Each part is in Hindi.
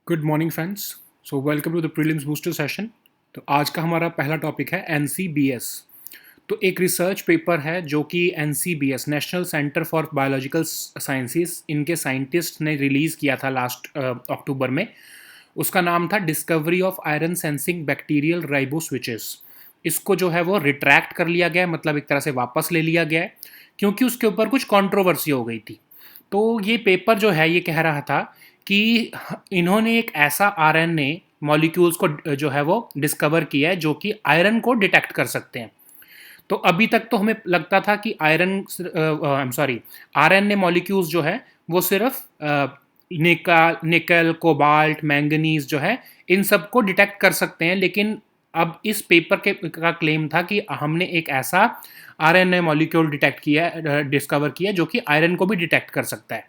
Good morning friends. So welcome to the prelims booster session. तो आज का हमारा पहला टॉपिक है एनसीबीएस। तो एक रिसर्च पेपर है जो कि NCBS national centre for biological sciences इनके साइंटिस्ट ने रिलीज़ किया था लास्ट अक्टूबर में। उसका नाम था discovery of iron sensing bacterial ribo switches. इसको जो है वो रिट्रैक्ट कर लिया गया है, मतलब एक तरह से वापस ले लिया गया है क्योंकि उसके ऊपर कुछ कंट्रोवर्सी हो गई थी। तो ये पेपर जो है ये कह रहा था कि इन्होंने एक ऐसा आरएनए मॉलिक्यूल्स को जो है वो डिस्कवर किया है जो कि आयरन को डिटेक्ट कर सकते हैं। तो अभी तक तो हमें लगता था कि I am sorry RNA molecules जो है वो सिर्फ निकल कोबाल्ट मैंगनीज जो है इन सब को डिटेक्ट कर सकते हैं, लेकिन अब इस पेपर का क्लेम था कि हमने एक ऐसा आरएनए मॉलिक्यूल डिटेक्ट किया डिस्कवर किया जो कि आयरन को भी डिटेक्ट कर सकता है।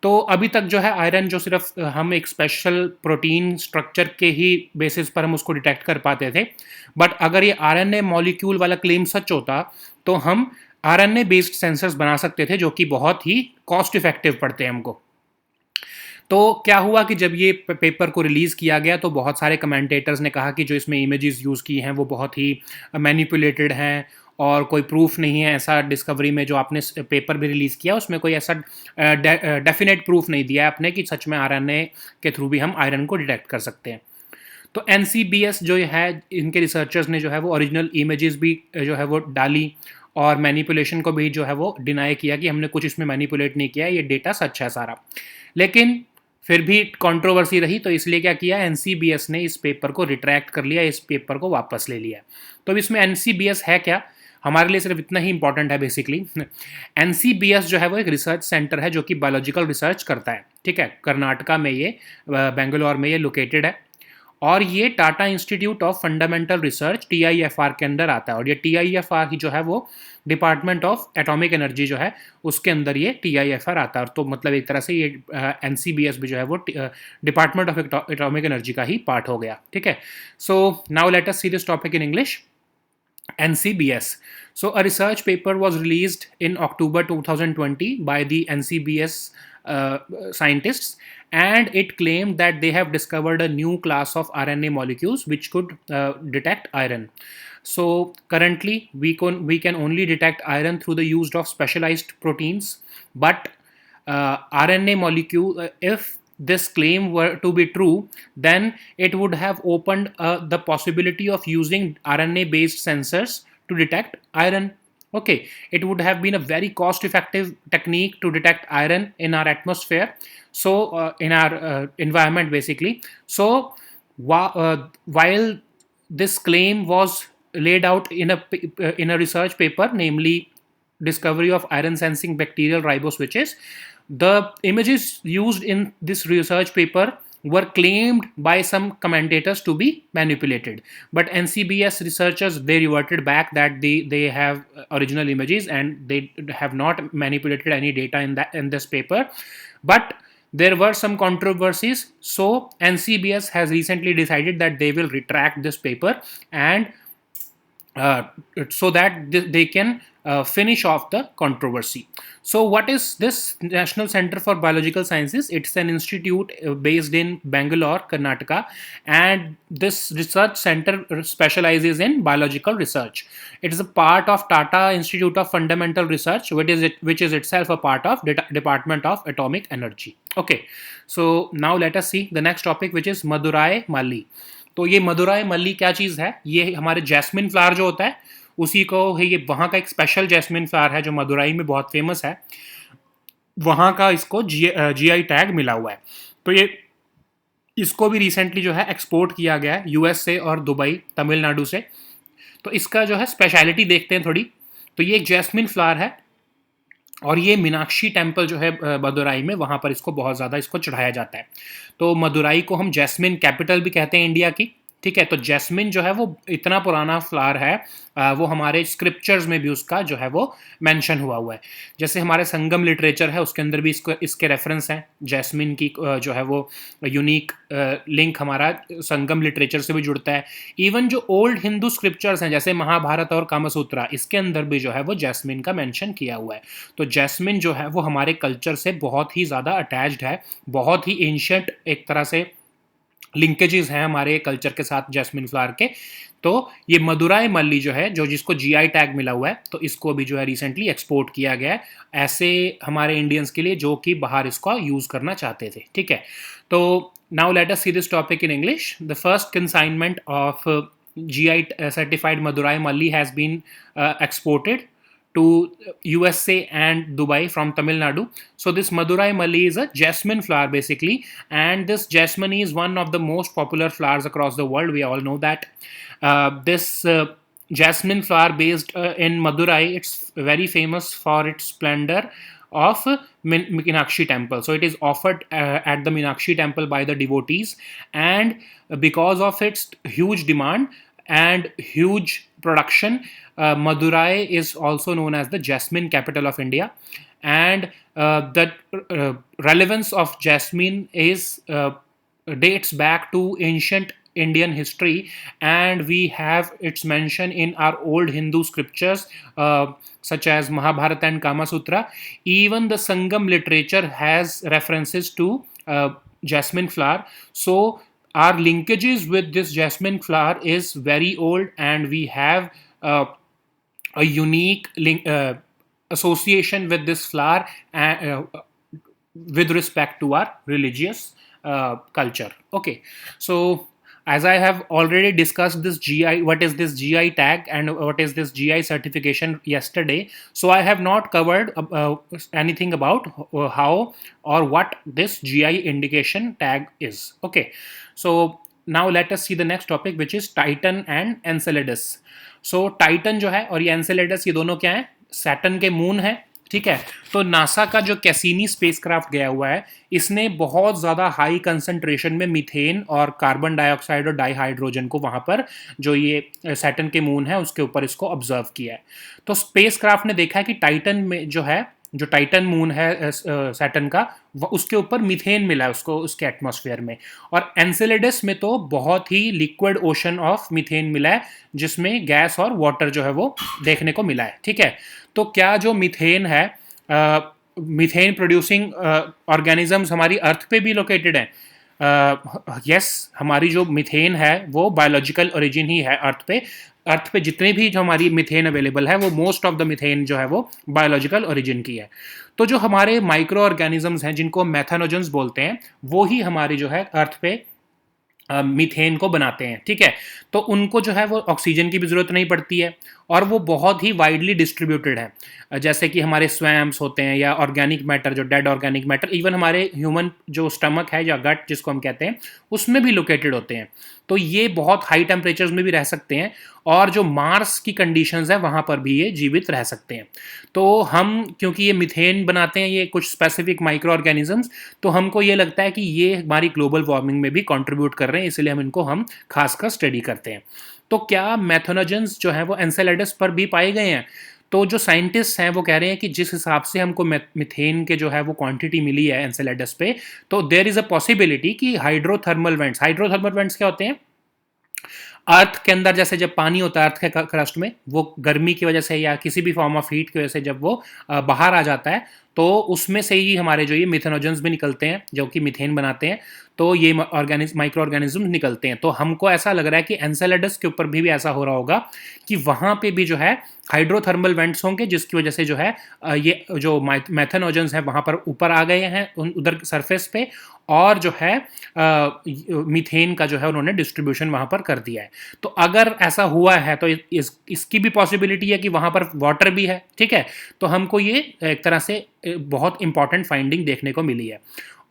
तो अभी तक जो है आयरन जो सिर्फ हम एक स्पेशल प्रोटीन स्ट्रक्चर के ही बेसिस पर हम उसको डिटेक्ट कर पाते थे, बट अगर ये आरएनए मॉलिक्यूल वाला क्लेम सच होता तो हम आरएनए बेस्ड सेंसर्स बना सकते थे जो कि बहुत ही कॉस्ट इफेक्टिव पड़ते हैं हमको। तो क्या हुआ कि जब ये पेपर को रिलीज़ किया गया तो बहुत सारे कमेंटेटर्स ने कहा कि जो इसमें इमेजेस यूज़ की हैं वो बहुत ही मैनिपुलेटेड हैं और कोई प्रूफ नहीं है ऐसा डिस्कवरी में। जो आपने पेपर भी रिलीज़ किया उसमें कोई ऐसा डेफिनेट प्रूफ नहीं दिया है आपने कि सच में आरएनए के थ्रू भी हम आयरन को डिटेक्ट कर सकते हैं। तो एनसीबीएस जो है इनके रिसर्चर्स ने जो है वो ओरिजिनल इमेजेस भी जो है वो डाली और मैनिपुलेशन को भी जो है वो डिनाई किया कि हमने कुछ इसमें मैनिपुलेट नहीं किया, ये डेटा सच है सारा। लेकिन फिर भी कंट्रोवर्सी रही, तो इसलिए क्या किया एनसीबीएस ने इस पेपर को रिट्रैक्ट कर लिया, इस पेपर को वापस ले लिया। तो अब इसमें एनसीबीएस है क्या, हमारे लिए सिर्फ इतना ही इंपॉर्टेंट है बेसिकली। एनसीबीएस जो है वो एक रिसर्च सेंटर है जो कि बायोलॉजिकल रिसर्च करता है, ठीक है। कर्नाटका में ये बेंगलोर में ये लोकेटेड है और ये Tata institute of fundamental research TIFR के अंदर आता है। और ये टीआईएफआर ही जो है वो डिपार्टमेंट ऑफ एटॉमिक एनर्जी जो है उसके अंदर ये टीआईएफआर आता है। तो मतलब एक तरह से ये एनसीबीएस भी जो है वो डिपार्टमेंट ऑफ एटॉमिक एनर्जी का ही पार्ट हो गया, ठीक है। So now let us see this topic in English. NCBS. So, a research paper was released in October 2020 by the NCBS scientists, and it claimed that they have discovered a new class of RNA molecules which could detect iron. So, currently, we can only detect iron through the use of specialized proteins, but RNA molecule, if this claim were to be true, then it would have opened the possibility of using RNA based sensors to detect iron. Okay, it would have been a very cost effective technique to detect iron in our atmosphere, so in our environment basically. So while this claim was laid out in a research paper, namely discovery of iron sensing bacterial riboswitches, the images used in this research paper were claimed by some commentators to be manipulated, but NCBS researchers, they reverted back that they have original images and they have not manipulated any data in this paper. But there were some controversies, so NCBS has recently decided that they will retract this paper and so that they can finish off the controversy. So what is this National Center for Biological Sciences? It's an institute based in Bangalore, Karnataka, and this research center specializes in biological research. It is a part of Tata Institute of Fundamental Research, which is itself a part of Department of Atomic Energy. Okay, so now let us see the next topic, which is Madurai Malli. तो ये मदुराई मल्ली क्या चीज़ है, ये हमारे जैस्मिन फ्लावर जो होता है उसी को है, ये वहाँ का एक स्पेशल जैस्मिन फ्लावर है जो मदुराई में बहुत फेमस है, वहाँ का इसको जीआई टैग मिला हुआ है। तो ये इसको भी रिसेंटली जो है एक्सपोर्ट किया गया है यूएस से और दुबई तमिलनाडु से। तो इसका जो है स्पेशलिटी देखते हैं थोड़ी। तो ये एक जैस्मिन फ्लावर है और ये मीनाक्षी टेम्पल जो है मदुराई में, वहाँ पर इसको बहुत ज़्यादा इसको चढ़ाया जाता है। तो मदुराई को हम जैस्मिन कैपिटल भी कहते हैं इंडिया की, ठीक है। तो जैस्मिन जो है वो इतना पुराना फ्लावर है, वो हमारे स्क्रिप्चर्स में भी उसका जो है वो मेंशन हुआ है। जैसे हमारे संगम लिटरेचर है उसके अंदर भी इसके रेफरेंस हैं। जैस्मिन की जो है वो यूनिक लिंक हमारा संगम लिटरेचर से भी जुड़ता है। इवन जो ओल्ड हिंदू स्क्रिप्चर्स हैं जैसे महाभारत और कामसूत्रा, इसके अंदर भी जो है वो जैस्मिन का मेंशन किया हुआ है। तो जैस्मिन जो है वो हमारे कल्चर से बहुत ही ज़्यादा अटैच्ड है, बहुत ही एंशिएंट एक तरह से लिंकेजेस हैं हमारे कल्चर के साथ जैस्मिन फ्लावर के। तो ये मदुराई मल्ली जो है, जो जिसको जीआई टैग मिला हुआ है, तो इसको भी जो है रिसेंटली एक्सपोर्ट किया गया है ऐसे हमारे इंडियंस के लिए जो कि बाहर इसका यूज़ करना चाहते थे। ठीक है, तो now let us see this topic in English. The first consignment of GI certified Madurai Malli has been exported to USA and Dubai from Tamil Nadu. So this Madurai Malli is a jasmine flower basically, and this jasmine is one of the most popular flowers across the world. We all know that. This jasmine flower based in Madurai, it's very famous for its splendor of Meenakshi temple. So it is offered at the Meenakshi temple by the devotees, and because of its huge demand and huge production, Madurai is also known as the jasmine capital of India. And the relevance of jasmine is dates back to ancient Indian history, and we have its mention in our old Hindu scriptures such as Mahabharata and Kama Sutra. Even the Sangam literature has references to jasmine flower. So our linkages with this jasmine flower is very old, and we have a unique association with this flower with respect to our religious culture. Okay, so as I have already discussed this GI, what is this GI tag and what is this GI certification yesterday, so I have not covered anything about how or what this GI indication tag is. Okay, so now let us see the next topic, which is Titan and Enceladus. So Titan जो है और ये Enceladus, ये दोनों क्या है? सैटर्न के मून है। ठीक है, तो नासा का जो कैसीनी स्पेसक्राफ्ट गया हुआ है, इसने बहुत ज़्यादा हाई कंसंट्रेशन में मीथेन और कार्बन डाइऑक्साइड और डाइहाइड्रोजन को वहाँ पर जो ये सैटर्न के मून है उसके ऊपर इसको ऑब्जर्व किया है। तो स्पेसक्राफ्ट ने देखा है कि टाइटन में जो है, जो टाइटन मून है सैटर्न का, उसके ऊपर मीथेन मिला है उसको उसके एटमॉस्फेयर में, और एनसेलेडस में तो बहुत ही लिक्विड ओशन ऑफ मीथेन मिला है जिसमें गैस और वाटर जो है वो देखने को मिला है। ठीक है, तो क्या जो मीथेन है, मीथेन प्रोड्यूसिंग ऑर्गेनिजम्स हमारी अर्थ पे भी लोकेटेड हैं? यस, हमारी जो मीथेन है वो बायोलॉजिकल ओरिजिन ही है अर्थ पे। अर्थ पे जितने भी जो हमारी मीथेन अवेलेबल है वो मोस्ट ऑफ द मीथेन जो है वो बायोलॉजिकल ओरिजिन की है। तो जो हमारे माइक्रो ऑर्गेनिजम्स हैं जिनको मैथेनोजेंस बोलते हैं, वो ही हमारी जो है अर्थ पे मीथेन को बनाते हैं। ठीक है, तो उनको जो है वो ऑक्सीजन की भी ज़रूरत नहीं पड़ती है, और वो बहुत ही वाइडली डिस्ट्रीब्यूटेड है। जैसे कि हमारे स्वैम्स होते हैं या ऑर्गेनिक मैटर, जो डेड ऑर्गेनिक मैटर, इवन हमारे ह्यूमन जो स्टमक है या गट जिसको हम कहते हैं, उसमें भी लोकेटेड होते हैं। तो ये बहुत हाई टेम्परेचर्स में भी रह सकते हैं, और जो मार्स की कंडीशंस है वहाँ पर भी ये जीवित रह सकते हैं। तो हम, क्योंकि ये मीथेन बनाते हैं ये कुछ स्पेसिफिक माइक्रो ऑर्गेनिजम्स, तो हमको ये लगता है कि ये हमारी ग्लोबल वार्मिंग में भी कंट्रीब्यूट कर रहे हैं, इसलिए हम इनको खासकर स्टडी करते हैं। तो क्या मैथेनोजेंस जो है वो एनसेलेडस पर भी पाए गए हैं? तो जो साइंटिस्ट हैं वो कह रहे हैं कि जिस हिसाब से हमको मीथेन के जो है वो क्वांटिटी मिली है एनसेलेडस पे, तो देयर इज़ अ पॉसिबिलिटी कि हाइड्रोथर्मल वेंट्स क्या होते हैं? अर्थ के अंदर जैसे जब पानी होता है अर्थ के क्रस्ट में, वो गर्मी की वजह से या किसी भी फॉर्म ऑफ हीट की वजह से जब वो बाहर आ जाता है, तो उसमें से ही हमारे जो ये मिथेनोजेंस भी निकलते हैं जो कि मीथेन बनाते हैं। तो ये माइक्रो ऑर्गेनिज्म निकलते हैं। तो हमको ऐसा लग रहा है कि एनसेलेडस के ऊपर भी ऐसा हो रहा होगा कि वहाँ पे भी जो है हाइड्रोथर्मल वेंट्स होंगे, जिसकी वजह से जो है ये जो मैथेनोजेंस हैं वहाँ पर ऊपर आ गए हैं उधर सरफेस पे, और जो है मीथेन का जो है उन्होंने डिस्ट्रीब्यूशन वहाँ पर कर दिया है। तो अगर ऐसा हुआ है तो इसकी भी पॉसिबिलिटी है कि वहाँ पर वाटर भी है। ठीक है, तो हमको ये एक तरह से बहुत इंपॉर्टेंट फाइंडिंग देखने को मिली है।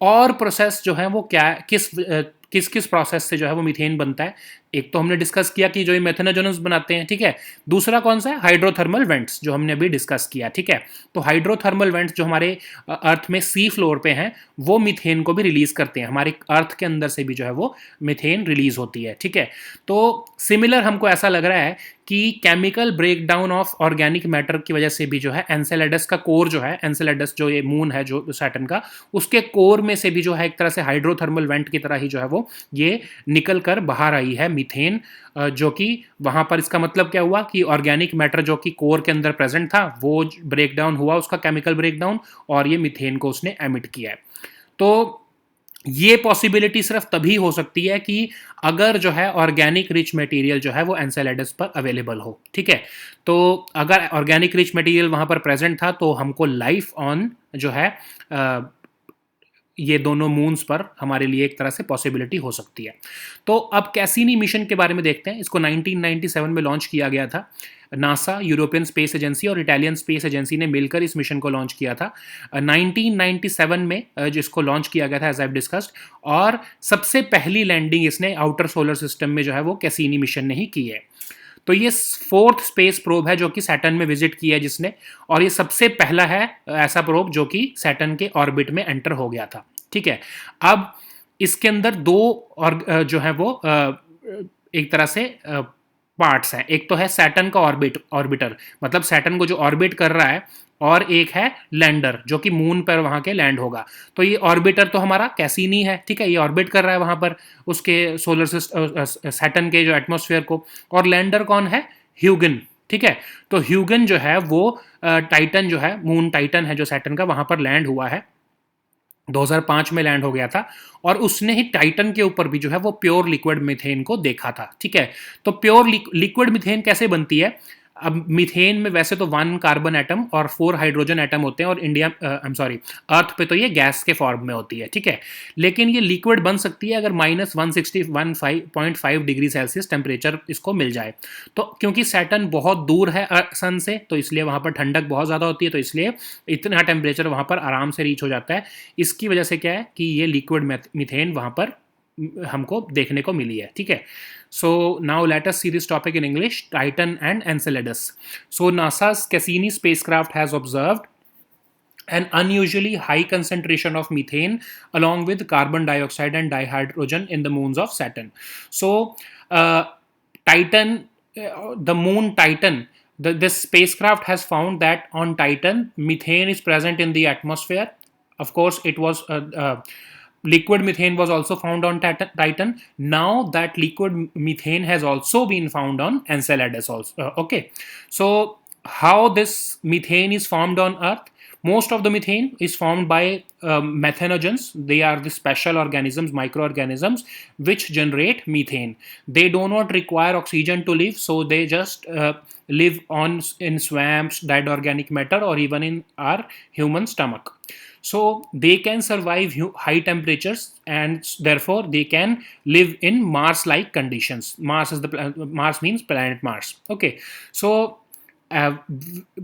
और प्रोसेस जो है वो क्या, किस प्रोसेस से जो है वो मीथेन बनता है? एक तो हमने डिस्कस किया कि जो ये मेथेनोजेंस बनाते हैं। ठीक है, दूसरा कौन सा है? हाइड्रोथर्मल वेंट्स, जो हमने अभी डिस्कस किया। ठीक है, तो हाइड्रोथर्मल वेंट्स जो हमारे अर्थ में सी फ्लोर पे हैं वो मीथेन को भी रिलीज करते हैं। हमारे अर्थ के अंदर से भी जो है वो मीथेन रिलीज होती है। ठीक है, तो सिमिलर हमको ऐसा लग रहा है कि chemical breakdown of organic matter की वजह से भी जो है एनसेलेडस का कोर जो है, एनसेलेडस जो ये मून है जो सैटर्न का, उसके कोर में से भी जो है एक तरह से हाइड्रोथर्मल वेंट की तरह ही जो है वो ये निकल कर बाहर आई है मीथेन, जो कि वहाँ पर इसका मतलब क्या हुआ कि ऑर्गेनिक मैटर जो कि कोर के अंदर प्रेजेंट था वो ब्रेकडाउन हुआ, उसका केमिकल ब्रेकडाउन, और ये मीथेन को उसने एमिट किया है। तो ये पॉसिबिलिटी सिर्फ तभी हो सकती है कि अगर जो है ऑर्गेनिक रिच मटेरियल जो है वो एनसेलेडस पर अवेलेबल हो, ठीक है। तो अगर ऑर्गेनिक रिच मटेरियल वहां पर प्रेजेंट था तो हमको लाइफ ऑन जो है ये दोनों मून्स पर हमारे लिए एक तरह से पॉसिबिलिटी हो सकती है। तो अब कैसीनी मिशन के बारे में देखते हैं। इसको 1997 में लॉन्च किया गया था। नासा, यूरोपियन स्पेस एजेंसी और इटालियन स्पेस एजेंसी ने मिलकर इस मिशन को लॉन्च किया था 1997 में, जिसको लॉन्च किया गया था एज आई डिस्कस्ड। और सबसे पहली लैंडिंग इसने आउटर सोलर सिस्टम में जो है वो कैसीनी मिशन ने ही की है। तो ये फोर्थ स्पेस प्रोब है जो कि सैटर्न में विजिट किया है जिसने, और ये सबसे पहला है ऐसा प्रोब जो कि सैटर्न के ऑर्बिट में एंटर हो गया था, ठीक है। अब इसके अंदर दो और जो है वो एक तरह से पार्ट्स हैं। एक तो है सैटर्न का ऑर्बिटर, मतलब सैटर्न को जो ऑर्बिट कर रहा है, और एक है लैंडर जो कि मून पर वहां के लैंड होगा। तो ये ऑर्बिटर तो हमारा कैसीनी है, ठीक है, ये ऑर्बिट कर रहा है वहां पर उसके सोलर सिस्टम सैटर्न के जो एटमॉस्फेयर को। और लैंडर कौन है? ह्यूगन, ठीक है। तो ह्यूगन जो है वो टाइटन जो है, मून टाइटन है जो सैटर्न का, वहां पर लैंड हुआ है, 2005 में लैंड हो गया था। और उसने ही टाइटन के ऊपर भी जो है वो प्योर लिक्विड मीथेन को देखा था, ठीक है। तो प्योर लिक्विड मीथेन कैसे बनती है? अब मीथेन में वैसे तो 1 कार्बन एटम और 4 हाइड्रोजन एटम होते हैं, और इंडिया आई एम सॉरी अर्थ पे तो ये गैस के फॉर्म में होती है, ठीक है। लेकिन ये लिक्विड बन सकती है अगर -161.5 डिग्री सेल्सियस टेम्परेचर इसको मिल जाए। तो क्योंकि सैटर्न बहुत दूर है सन से, तो इसलिए वहाँ पर ठंडक बहुत ज़्यादा होती है, तो इसलिए इतना टेम्परेचर वहाँ पर आराम से रीच हो जाता है। इसकी वजह से क्या है कि ये लिक्विड मीथेन वहाँ पर हमको देखने को मिली है, ठीक है। So now let us see this topic in English: Titan and Enceladus. So NASA's Cassini spacecraft has observed an unusually high concentration of methane along with carbon dioxide and dihydrogen in the moons of Saturn. So Titan, the moon Titan, this spacecraft has found that on Titan methane is present in the atmosphere. Of course it was liquid methane was also found on Titan. Now that liquid methane has also been found on Enceladus also. Okay, so how this methane is formed on Earth? Most of the methane is formed by methanogens. They are the special organisms, microorganisms, which generate methane. They do not require oxygen to live, so they just live on in swamps, dead organic matter, or even in our human stomach. So they can survive high temperatures, and therefore they can live in Mars-like conditions. Mars means planet Mars. Okay, so uh,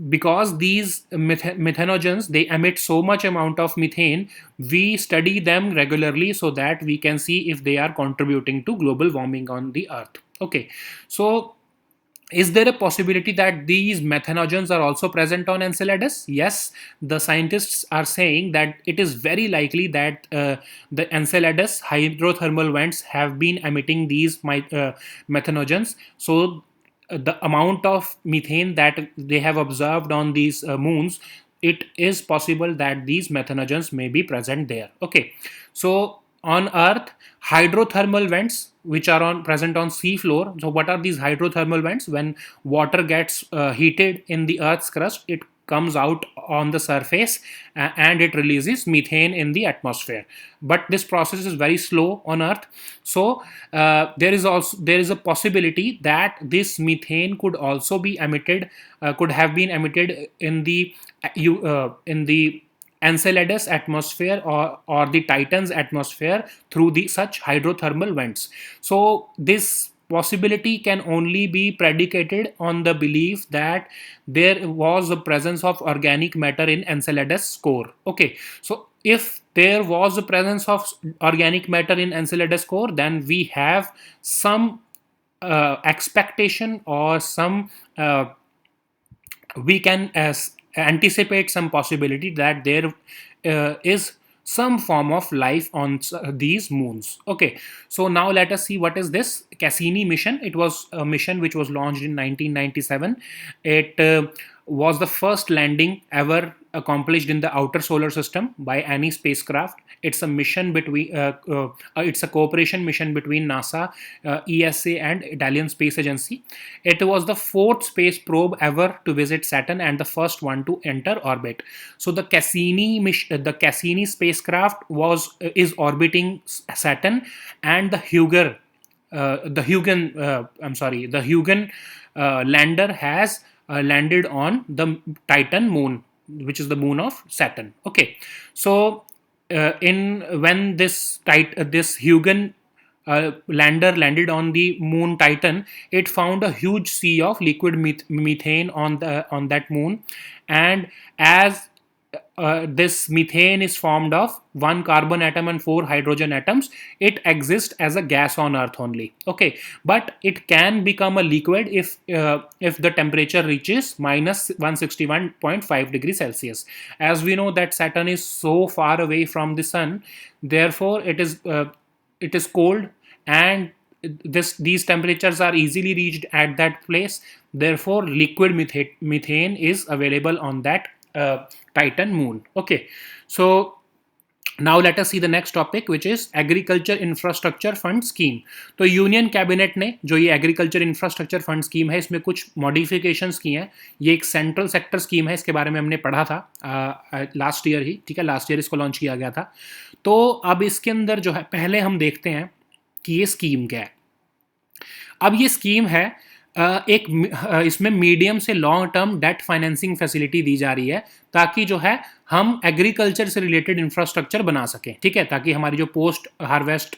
because these methanogens, they emit so much amount of methane, we study them regularly so that we can see if they are contributing to global warming on the Earth. Okay, so is there a possibility that these methanogens are also present on Enceladus? Yes, the scientists are saying that it is very likely that the Enceladus hydrothermal vents have been emitting these methanogens. So the amount of methane that they have observed on these moons, it is possible that these methanogens may be present there. Okay, so on Earth, hydrothermal vents which are present on sea floor. So what are these hydrothermal vents? When water gets heated in the Earth's crust, it comes out on the surface and it releases methane in the atmosphere. But this process is very slow on Earth. So there is a possibility that this methane could also be emitted, could have been emitted in the Enceladus atmosphere, or the Titan's atmosphere through the such hydrothermal vents. So this possibility can only be predicated on the belief that there was a presence of organic matter in Enceladus core. Okay, so if there was a presence of organic matter in Enceladus core, then we have some expectation, or some we can anticipate some possibility that there is some form of life on these moons. Okay, so now let us see what is this Cassini mission. It was a mission which was launched in 1997. It was the first landing ever accomplished in the outer solar system by any spacecraft. It's a mission between it's a cooperation mission between NASA, ESA, and Italian Space Agency. It was the fourth space probe ever to visit Saturn and the first one to enter orbit. So the Cassini spacecraft is orbiting Saturn, and the Huygen lander has landed on the Titan moon, which is the moon of Saturn. Okay, so when this Huygen lander landed on the moon Titan, it found a huge sea of liquid methane on that moon, and as this methane is formed of one carbon atom and four hydrogen atoms, it exists as a gas on Earth only. Okay, but it can become a liquid if the temperature reaches minus 161.5 degrees Celsius. As we know that Saturn is so far away from the sun, therefore it is cold, and these temperatures are easily reached at that place. Therefore, liquid methane is available on that Titan moon. Okay, so now let us see the next topic, which is agriculture infrastructure fund scheme. तो यूनियन कैबिनेट ने जो ये एग्रीकल्चर इंफ्रास्ट्रक्चर फंड स्कीम है, इसमें कुछ मॉडिफिकेशंस की हैं. ये एक सेंट्रल सेक्टर स्कीम है, इसके बारे में हमने पढ़ा था लास्ट ईयर ही. ठीक है, लास्ट ईयर इसको लॉन्च किया गया था. तो अब इसके अंदर जो है, पहले हम देखते हैं कि ये स्कीम क्या है. अब ये स्कीम है इसमें मीडियम से long term debt financing facility दी जा रही है, ताकि जो है हम एग्रीकल्चर से रिलेटेड इंफ्रास्ट्रक्चर बना सकें. ठीक है, ताकि हमारी जो पोस्ट हार्वेस्ट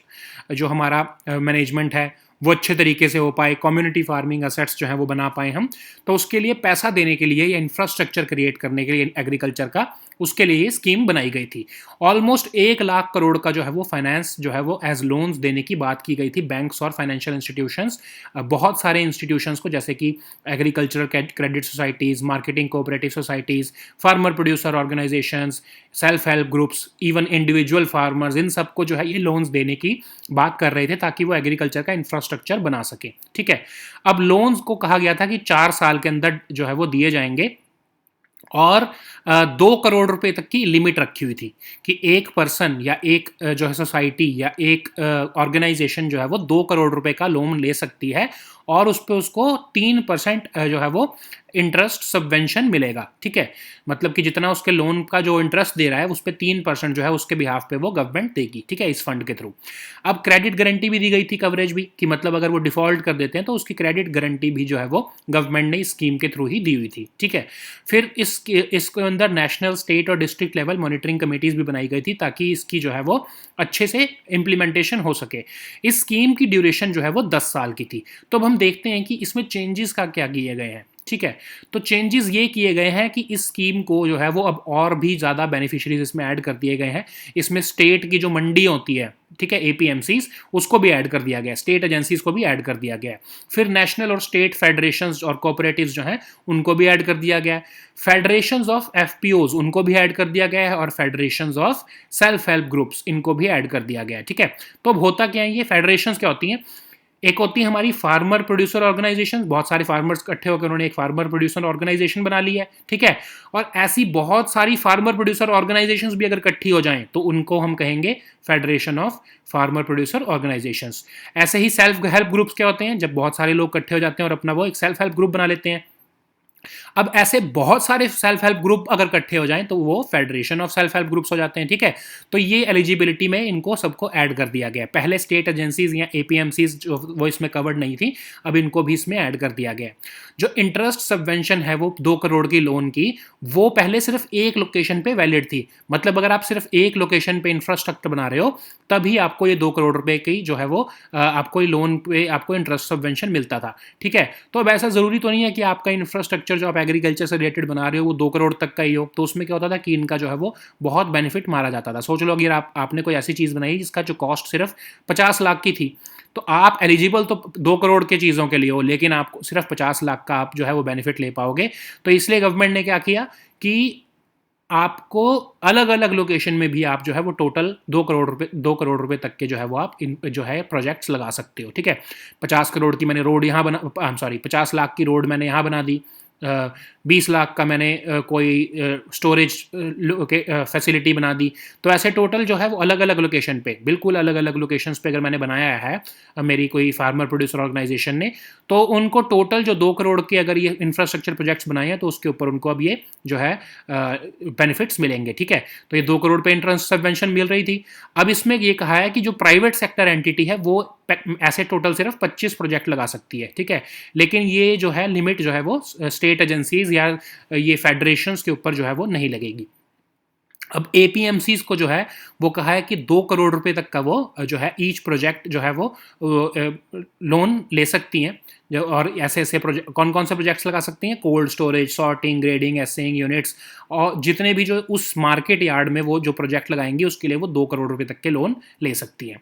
जो हमारा मैनेजमेंट है वो अच्छे तरीके से हो पाए, कम्युनिटी फार्मिंग असेट्स जो है वो बना पाए हम. तो उसके लिए पैसा देने के लिए या इंफ्रास्ट्रक्चर क्रिएट करने के लिए एग्रीकल्चर का, उसके लिए ये स्कीम बनाई गई थी. ऑलमोस्ट 1 लाख करोड़ का जो है वो फाइनेंस जो है वो एज लोन्स देने की बात की गई थी बैंक्स और फाइनेंशियल इंस्टीट्यूशंस, बहुत सारे इंस्टीट्यूशंस को, जैसे कि agricultural credit societies, marketing cooperative societies, farmer producer organisations, self help groups, even individual farmers, इन सबको जो है ये लोन्स देने की बात कर रहे थे ताकि वो एग्रीकल्चर का इंफ्रास्ट्रक्चर बना सके. ठीक है, अब लोन्स को कहा गया था कि 4 साल के अंदर जो है वो दिए जाएंगे, और 2 करोड़ रुपए तक की लिमिट रखी हुई थी कि एक पर्सन या एक जो है सोसाइटी या एक ऑर्गेनाइजेशन जो है वो 2 करोड़ रुपए का लोन ले सकती है, और उस पर उसको 3% जो है वो इंटरेस्ट सबवेंशन मिलेगा. ठीक है, मतलब कि जितना उसके लोन का जो इंटरेस्ट दे रहा है उस पर 3% जो है उसके बिहाफ पे वो गवर्नमेंट देगी. ठीक है, इस फंड के थ्रू. अब क्रेडिट गारंटी भी दी गई थी, कवरेज भी, कि मतलब अगर वो डिफॉल्ट कर देते हैं तो उसकी क्रेडिट गारंटी भी जो है वो गवर्नमेंट ने इस स्कीम के थ्रू ही दी हुई थी. ठीक है, फिर इसके अंदर नेशनल, स्टेट और डिस्ट्रिक्ट लेवल मॉनिटरिंग कमेटीज भी बनाई गई थी ताकि इसकी जो है वो अच्छे से इम्प्लीमेंटेशन हो सके. इस स्कीम की ड्यूरेशन जो है वो 10 साल की थी. तो अब हम देखते हैं कि इसमें चेंजेस क्या किए गए हैं. ठीक है, तो चेंजेस ये किए गए हैं कि इस स्कीम को जो है वो अब और भी ज़्यादा बेनिफिशरीज इसमें ऐड कर दिए गए हैं. इसमें स्टेट की जो मंडी होती है, ठीक है, APMCs, उसको भी ऐड कर दिया गया है, स्टेट एजेंसीज को भी ऐड कर दिया गया है. फिर नेशनल और स्टेट फेडरेशंस और कोऑपरेटिव्स जो हैं उनको भी ऐड कर दिया गया है. फेडरेशंस ऑफ FPOs उनको भी ऐड कर दिया गया है, और federations of self help groups इनको भी ऐड कर दिया गया है. ठीक है, तो अब होता क्या है, ये फेडरेशंस क्या होती हैं? एक होती है हमारी फार्मर प्रोड्यूसर ऑर्गेनाइजेशन, बहुत सारे फार्मर्स इकट्ठे होकर उन्होंने एक फार्मर प्रोड्यूसर ऑर्गेनाइजेशन बना ली है. ठीक है, और ऐसी बहुत सारी फार्मर प्रोड्यूसर ऑर्गेनाइजेशंस भी अगर इकट्ठी हो जाएं तो उनको हम कहेंगे federation of farmer producer organisations. ऐसे ही सेल्फ हेल्प ग्रुप्स क्या होते हैं? जब बहुत सारे लोग इकट्ठे हो जाते हैं और अपना वो एक सेल्फ हेल्प ग्रुप बना लेते हैं. अब ऐसे बहुत सारे सेल्फ हेल्प ग्रुप अगर इकट्ठे हो जाएं तो वो federation of self help groups हो जाते हैं. ठीक है, तो ये एलिजिबिलिटी में इनको सबको ऐड कर दिया गया. पहले स्टेट एजेंसीज या APMCs जो वो इसमें कवर्ड नहीं थी, अब इनको भी इसमें ऐड कर दिया गया. जो इंटरेस्ट सबवेंशन है वो 2 करोड़ की लोन की, वो पहले सिर्फ एक लोकेशन पे वैलिड थी. मतलब अगर आप सिर्फ एक लोकेशन पे इंफ्रास्ट्रक्चर बना रहे हो तभी आपको ये 2 करोड़ रुपए की जो है वो आपको ये लोन पे आपको इंटरेस्ट सबवेंशन मिलता था. ठीक है, तो अब ऐसा ज़रूरी तो नहीं है कि आपका इंफ्रास्ट्रक्चर जो आप एग्रीकल्चर से रिलेटेड बना रहे हो वो 2 करोड़ तक का ही हो. तो उसमें क्या होता था कि इनका जो है वो बहुत बेनिफिट मारा जाता था. सोच लो अगर आपने कोई ऐसी चीज़ बनाई जिसका जो कॉस्ट सिर्फ 50 लाख की थी, तो आप एलिजिबल तो 2 करोड़ के चीज़ों के लिए हो, लेकिन आपको सिर्फ 50 लाख का आप जो है वो बेनिफिट ले पाओगे. तो इसलिए गवर्नमेंट ने क्या किया कि आपको अलग अलग लोकेशन में भी आप जो है वो टोटल 2 करोड़ रुपए तक के जो है वो आप जो है प्रोजेक्ट्स लगा सकते हो. ठीक है, 50 करोड़ की मैंने रोड यहाँ 50 लाख की रोड मैंने यहाँ बना दी, 20 लाख का मैंने कोई स्टोरेज फैसिलिटी बना दी। तो ऐसे टोटल जो है वो अलग अलग लोकेशन पे, बिल्कुल अलग अलग लोकेशंस पे अगर मैंने बनाया है मेरी कोई फार्मर प्रोड्यूसर ऑर्गेनाइजेशन ने, तो उनको टोटल जो 2 करोड़ के अगर ये इंफ्रास्ट्रक्चर प्रोजेक्ट्स बनाए हैं तो उसके ऊपर उनको अब ये जो है बेनिफिट्स मिलेंगे। ठीक है, तो ये 2 करोड़ पे इंट्रेंस सबवेंशन मिल रही थी। अब इसमें ये कहा है कि जो प्राइवेट सेक्टर एंटिटी है वो ऐसे टोटल सिर्फ 25 प्रोजेक्ट लगा सकती है। ठीक है, लेकिन ये जो है लिमिट जो है वो स्टेट एजेंसीज या ये फेडरेशंस के ऊपर जो है वो नहीं लगेगी। अब एपीएमसीज को जो है वो कहा है कि 2 करोड़ रुपए तक का वो जो है ईच प्रोजेक्ट जो है वो लोन ले सकती हैं। और ऐसे ऐसे प्रोजेक्ट, कौन कौन से प्रोजेक्ट्स लगा सकती हैं? Cold storage, sorting, grading, essaying units, और जितने भी जो उस मार्केट यार्ड में वो जो प्रोजेक्ट लगाएंगी उसके लिए वो 2 करोड़ रुपए तक के लोन ले सकती हैं।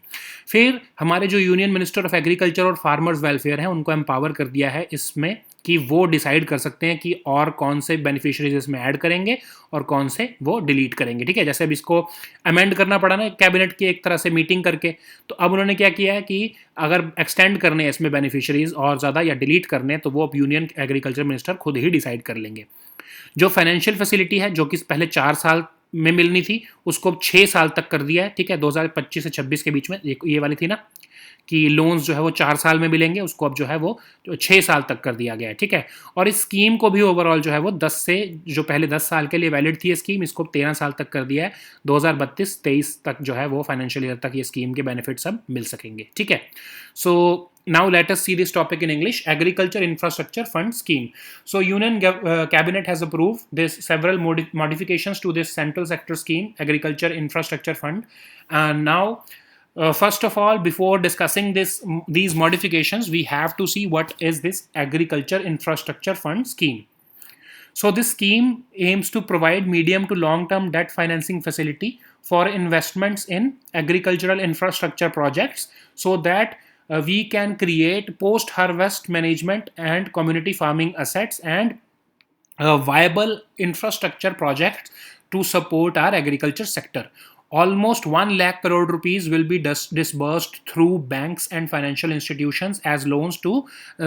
फिर हमारे जो यूनियन मिनिस्टर ऑफ एग्रीकल्चर और फार्मर्स वेलफेयर हैं उनको एम्पावर कर दिया है इसमें कि वो डिसाइड कर सकते हैं कि और कौन से बेनिफिशियरीज इसमें ऐड करेंगे और कौन से वो डिलीट करेंगे। ठीक है, जैसे अब इसको अमेंड करना पड़ा ना कैबिनेट की एक तरह से मीटिंग करके, तो अब उन्होंने क्या किया है कि अगर एक्सटेंड करने हैं इसमें बेनिफिशियरीज और ज़्यादा या डिलीट करने हैं तो वो अब यूनियन एग्रीकल्चर मिनिस्टर खुद ही डिसाइड कर लेंगे। जो फाइनेंशियल फैसिलिटी है जो कि पहले 4 साल में मिलनी थी उसको अब 6 साल तक कर दिया है। ठीक है, 2025 से 26 के बीच में ये वाली थी ना कि लोन्स जो है वो 4 साल में मिलेंगे, उसको अब जो है वो 6 साल तक कर दिया गया है। ठीक है, और इस स्कीम को भी ओवरऑल जो है वो 10 से, जो पहले 10 साल के लिए वैलिड थी ये स्कीम, इसको 13 साल तक कर दिया है। 2032-23 तक जो है वो फाइनेंशियल ईयर तक ये स्कीम के बेनिफिट्स अब मिल सकेंगे। ठीक है, सो now let us see this topic in English. Agriculture Infrastructure Fund Scheme. So Union Cabinet has approved this several modifications to this central sector scheme, Agriculture Infrastructure Fund. And now first of all, before discussing these modifications, we have to see what is this Agriculture Infrastructure Fund Scheme. So this scheme aims to provide medium to long-term debt financing facility for investments in agricultural infrastructure projects so that we can create post-harvest management and community farming assets and viable infrastructure projects to support our agriculture sector. Almost 1 lakh crore rupees will be disbursed through banks and financial institutions as loans to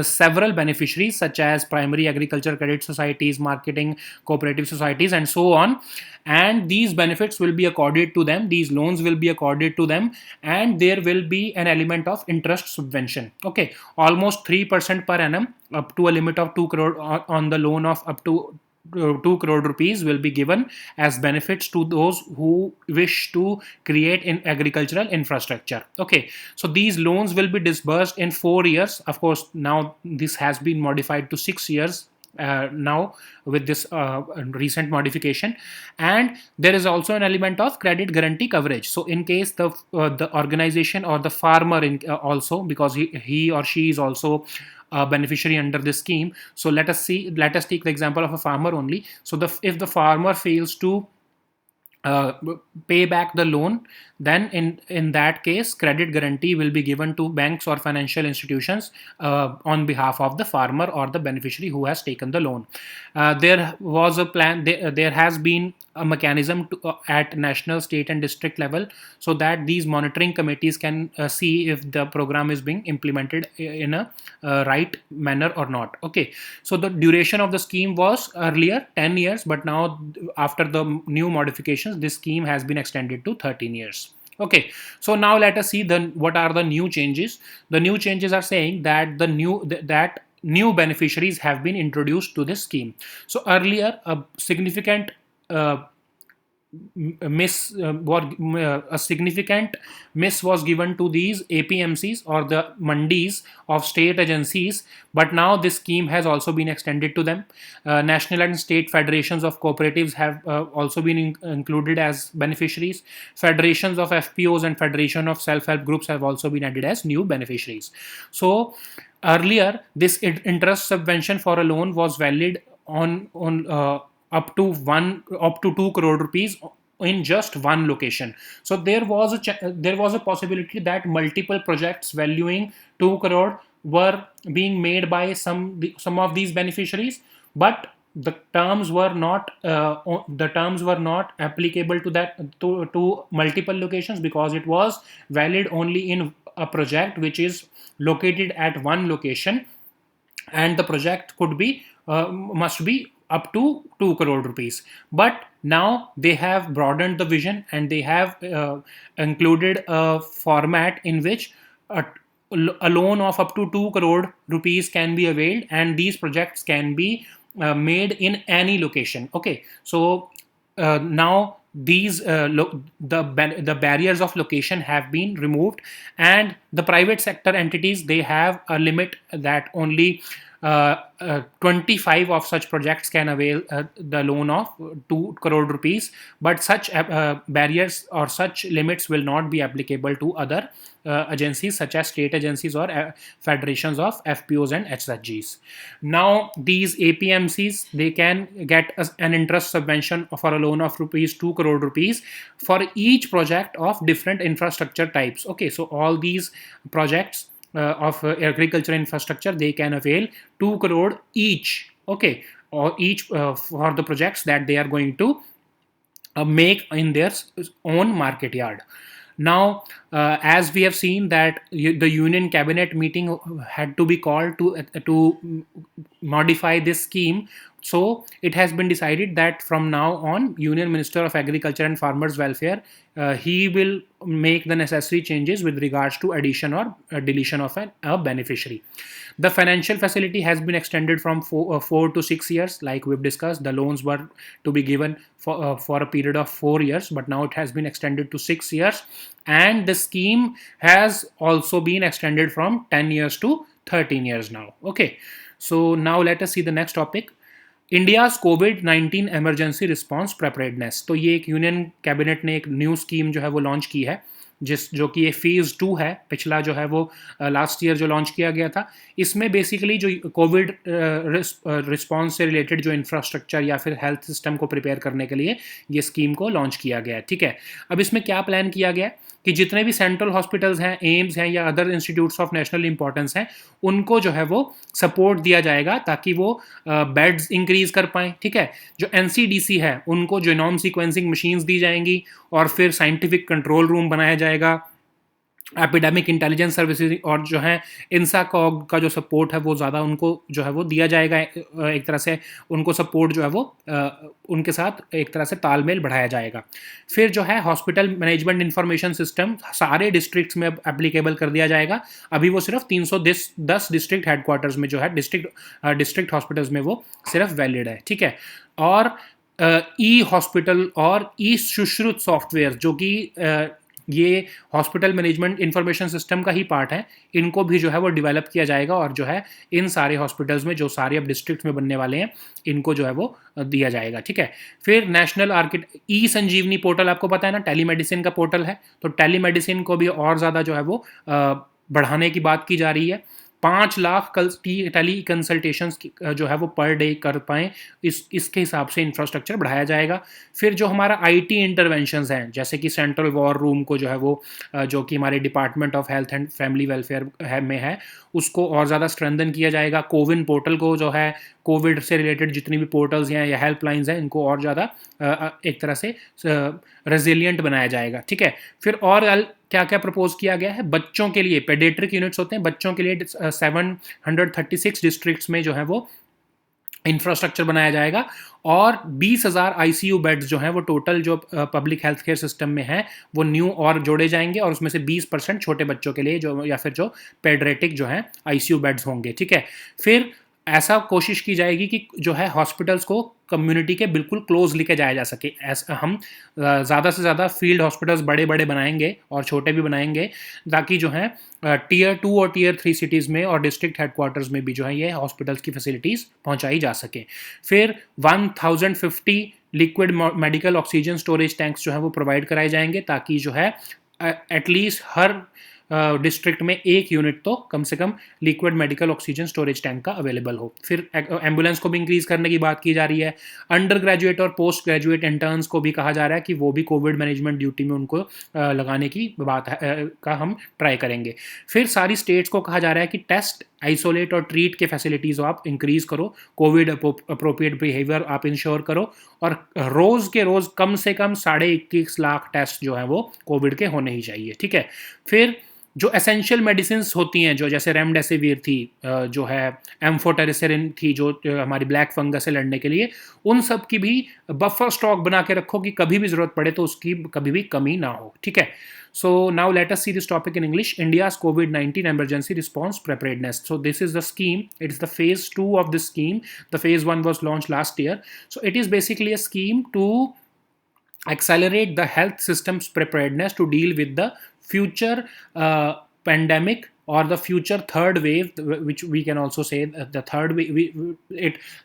several beneficiaries such as primary agriculture credit societies, marketing cooperative societies, and so on. And these benefits will be accorded to them, these loans will be accorded to them, and there will be an element of interest subvention. Okay, almost 3% per annum up to a limit of 2 crore on the loan of up to 2 crore rupees will be given as benefits to those who wish to create in agricultural infrastructure. Okay, so these loans will be disbursed in 4 years. Of course, now this has been modified to 6 years now with this recent modification. And there is also an element of credit guarantee coverage. So in case the organization or the farmer also, because he or she is also beneficiary under this scheme. So let us take the example of a farmer only. So if the farmer fails to pay back the loan, then in that case credit guarantee will be given to banks or financial institutions on behalf of the farmer or the beneficiary who has taken the loan. There was a plan, there has been a mechanism at national, state and district level so that these monitoring committees can see if the program is being implemented in a right manner or not. Okay, so the duration of the scheme was earlier 10 years, but now after the new modifications this scheme has been extended to 13 years. Okay, so now let us see what are the new changes. The new changes are saying that new beneficiaries have been introduced to this scheme. So earlier a significant a significant miss was given to these APMCs or the mandis of state agencies, but now this scheme has also been extended to them. National and state federations of cooperatives have also been included as beneficiaries. Federations of FPOs and federation of self-help groups have also been added as new beneficiaries. So earlier this interest subvention for a loan was valid on up to 2 crore rupees in just one location. So there was a possibility that multiple projects valuing 2 crore were being made by some of these beneficiaries, but the terms were not applicable to multiple locations because it was valid only in a project which is located at one location, and the project could be must be up to 2 crore rupees. But now they have broadened the vision, and they have included a format in which a loan of up to 2 crore rupees can be availed, and these projects can be made in any location. Okay, so now these the barriers of location have been removed, and the private sector entities, they have a limit that only 25 of such projects can avail the loan of 2 crore rupees. But such barriers or such limits will not be applicable to other agencies, such as state agencies or federations of FPOs and HZGs. Now these APMCs, they can get an interest subvention for a loan of rupees 2 crore rupees for each project of different infrastructure types. Okay, so all these projects of agriculture infrastructure, they can avail 2 crore each. Okay, or each for the projects that they are going to make in their own market yard. Now, as we have seen that the union cabinet meeting had to be called to modify this scheme, so it has been decided that from now on, Union Minister of Agriculture and Farmers Welfare, he will make the necessary changes with regards to addition or deletion of a beneficiary. The financial facility has been extended from 4 to 6 years. Like we've discussed, the loans were to be given for a period of 4 years, but now it has been extended to 6 years. And the scheme has also been extended from 10 years to 13 years now. Okay, so now let us see the next topic. India's covid emergency response preparedness. तो ये एक यूनियन कैबिनेट ने एक न्यू स्कीम जो है वो लॉन्च की है, जो कि ये फेज़ 2 है। पिछला जो है वो लास्ट ईयर जो लॉन्च किया गया था, इसमें बेसिकली जो कोविड रिस्पांस से रिलेटेड जो इंफ्रास्ट्रक्चर या फिर हेल्थ सिस्टम को प्रिपेयर करने के लिए ये स्कीम को लॉन्च किया गया है। ठीक है, अब इसमें क्या प्लान किया गया है कि जितने भी सेंट्रल हॉस्पिटल्स हैं, एम्स हैं या other institutes of national importance हैं, उनको जो है वो सपोर्ट दिया जाएगा ताकि वो बेड्स इंक्रीज कर पाएँ। ठीक है, जो एनसीडीसी है उनको जेनोम सीक्वेंसिंग मशीन्स दी जाएंगी, और फिर साइंटिफिक कंट्रोल रूम बनाया जाएगा। एपिडेमिक इंटेलिजेंस सर्विसेज और जो है इंसाकॉग का जो सपोर्ट है वो ज़्यादा उनको जो है वो दिया जाएगा। एक तरह से उनको सपोर्ट जो है वो उनके साथ एक तरह से तालमेल बढ़ाया जाएगा। फिर जो है हॉस्पिटल मैनेजमेंट इंफॉर्मेशन सिस्टम सारे डिस्ट्रिक्ट्स में एप्लीकेबल कर दिया जाएगा। अभी वो सिर्फ 310 डिस्ट्रिक्ट हेडक्वार्टर्स में जो है डिस्ट्रिक्ट हॉस्पिटल्स में वो सिर्फ वैलिड है। ठीक है, और ई हॉस्पिटल और ई सुश्रुत सॉफ्टवेयर, जो कि ये हॉस्पिटल मैनेजमेंट इंफॉर्मेशन सिस्टम का ही पार्ट है, इनको भी जो है वो डेवलप किया जाएगा, और जो है इन सारे हॉस्पिटल्स में जो सारे अब डिस्ट्रिक्ट में बनने वाले हैं, इनको जो है वो दिया जाएगा। ठीक है, फिर नेशनल ई संजीवनी पोर्टल, आपको पता है ना, टेलीमेडिसिन का पोर्टल है, तो टेलीमेडिसिन को भी और ज़्यादा जो है वो बढ़ाने की बात की जा रही है। 5 लाख टेली कंसल्टेशन जो है वो पर डे कर पाएँ, इसके हिसाब से इंफ्रास्ट्रक्चर बढ़ाया जाएगा। फिर जो हमारा आईटी इंटरवेंशंस हैं, जैसे कि सेंट्रल वॉर रूम को जो है वो जो कि हमारे department of health and family welfare में है, उसको और ज़्यादा स्ट्रेंथन किया जाएगा। कोविन पोर्टल को जो है कोविड से रिलेटेड जितनी भी पोर्टल्स हैं या हेल्पलाइंस हैं, इनको और ज़्यादा एक तरह से रेजिलियंट बनाया जाएगा। ठीक है, फिर और क्या क्या प्रपोज किया गया है बच्चों के लिए, पेडियाट्रिक यूनिट्स होते हैं बच्चों के लिए, 736 डिस्ट्रिक्ट्स में जो है वो इंफ्रास्ट्रक्चर बनाया जाएगा, और 20,000 आईसीयू बेड्स जो हैं वो टोटल जो पब्लिक हेल्थ केयर सिस्टम में हैं वो न्यू और जोड़े जाएंगे, और उसमें से 20% छोटे बच्चों के लिए जो या फिर जो पेडियाट्रिक जो हैं आईसीयू बेड्स होंगे। ठीक है, फिर ऐसा कोशिश की जाएगी कि जो है हॉस्पिटल्स को कम्युनिटी के बिल्कुल क्लोज लेके जाया जा सके। ऐसा हम ज़्यादा से ज़्यादा फील्ड हॉस्पिटल्स बड़े बड़े बनाएंगे और छोटे भी बनाएंगे, ताकि जो है टियर 2 और टियर 3 सिटीज़ में और डिस्ट्रिक्ट हेडक्वार्टर्स में भी जो है ये हॉस्पिटल्स की फैसिलिटीज़ पहुंचाई जा सके। फिर 1050 liquid medical oxygen storage tanks जो है वो प्रोवाइड कराए जाएंगे, ताकि जो है एटलीस्ट हर डिस्ट्रिक्ट में एक यूनिट तो कम से कम liquid medical oxygen storage tank का अवेलेबल हो। फिर एम्बुलेंस को भी इंक्रीज करने की बात की जा रही है। अंडर ग्रेजुएट और पोस्ट ग्रेजुएट इंटर्न्स को भी कहा जा रहा है कि वो भी कोविड मैनेजमेंट ड्यूटी में उनको लगाने की बात का हम ट्राई करेंगे। फिर सारी स्टेट्स को कहा जा रहा है कि टेस्ट, आइसोलेट और ट्रीट के फैसिलिटीज़ आप इंक्रीज करो, कोविड अप्रोप्रिएट बिहेवियर आप इंश्योर करो, और रोज़ के रोज़ कम से कम 21.5 लाख टेस्ट जो है वो कोविड के होने ही चाहिए। ठीक है, फिर जो एसेंशियल मेडिसिन होती हैं, जो जैसे रेमडेसिविर थी, जो है एम्फोटेरिसिन थी, जो हमारी ब्लैक फंगस से लड़ने के लिए, उन सब की भी बफर स्टॉक बना के रखो कि कभी भी ज़रूरत पड़े तो उसकी कभी भी कमी ना हो, ठीक है. So now let us see this topic in English. India's COVID-19 emergency response preparedness. So this is the scheme. It's the phase 2 of this scheme. The phase 1 was launched last year. So it is basically a scheme to accelerate the health system's preparedness to deal with the future pandemic or the future third wave, which we can also say the third wave.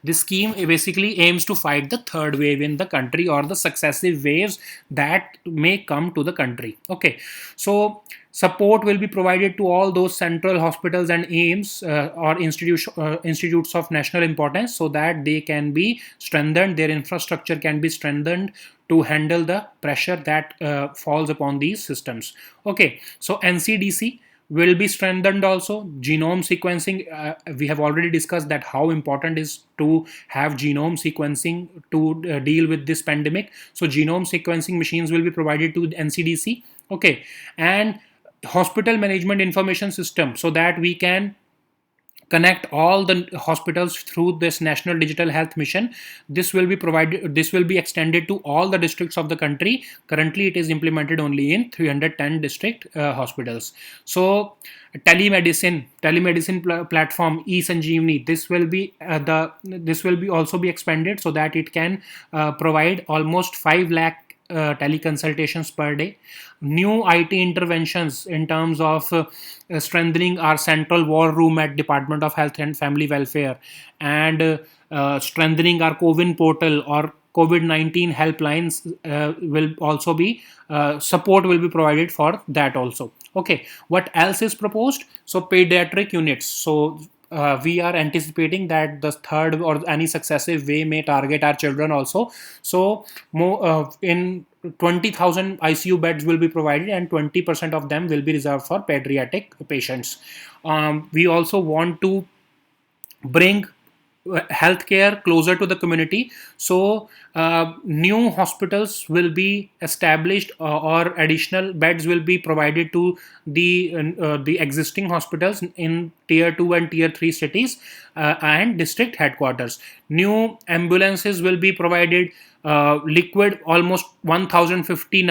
This scheme basically aims to fight the third wave in the country or the successive waves that may come to the country. Okay, so support will be provided to all those central hospitals and aims or institutes of national importance, so that they can be strengthened, their infrastructure can be strengthened to handle the pressure that falls upon these systems. Okay, so NCDC will be strengthened also. Genome sequencing, we have already discussed that how important is to have genome sequencing to deal with this pandemic. So genome sequencing machines will be provided to NCDC. Okay, and hospital management information system, so that we can connect all the hospitals through this national digital health mission. This will be provided, this will be extended to all the districts of the country. Currently it is implemented only in 310 district hospitals. So telemedicine platform eSanjeevani, this will be also be expanded, so that it can provide almost 5 lakh teleconsultations per day. New IT interventions in terms of strengthening our central war room at Department of Health and Family Welfare, and strengthening our COVID portal or COVID-19 helplines will also be support will be provided for that also. Okay, what else is proposed? So pediatric units. So we are anticipating that the third or any successive wave may target our children also. So in 20,000 ICU beds will be provided, and 20% of them will be reserved for pediatric patients. We also want to bring healthcare closer to the community. So new hospitals will be established, or additional beds will be provided to the existing hospitals in tier 2 and tier 3 cities and district headquarters. New ambulances will be provided. Liquid, almost 1050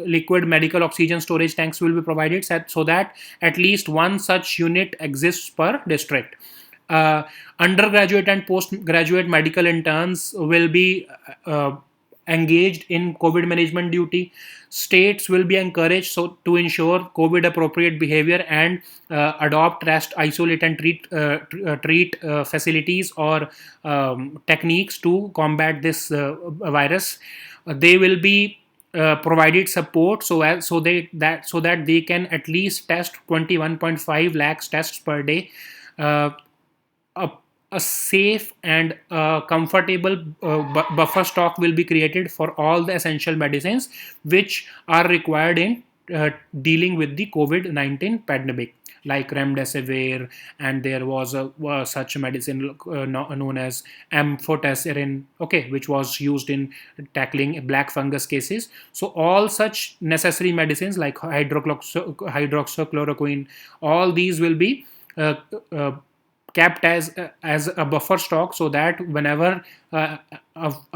liquid medical oxygen storage tanks will be provided, so that at least one such unit exists per district. Undergraduate and postgraduate medical interns will be engaged in COVID management duty. States will be encouraged to ensure COVID appropriate behavior and adopt, rest, isolate and treat facilities or techniques to combat this virus. They will be provided support so that they can at least test 21.5 lakhs tests per day. A safe and comfortable buffer stock will be created for all the essential medicines which are required in dealing with the COVID-19 pandemic, like remdesivir, and there was such medicine known as amphotericin, okay, which was used in tackling black fungus cases. So all such necessary medicines like hydroxychloroquine, all these will be kept as a buffer stock, so that whenever a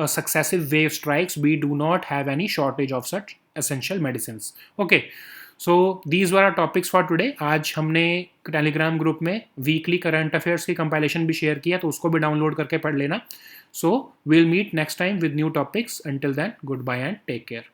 successive wave strikes, we do not have any shortage of such essential medicines. Okay, so these were our topics for today. आज हमने टेलीग्राम ग्रुप में वीकली करंट अफेयर्स की कंपाइलेशन भी शेयर किया, तो उसको भी डाउनलोड करके पढ़ लेना. So we'll meet next time with new topics. Until then, goodbye and take care.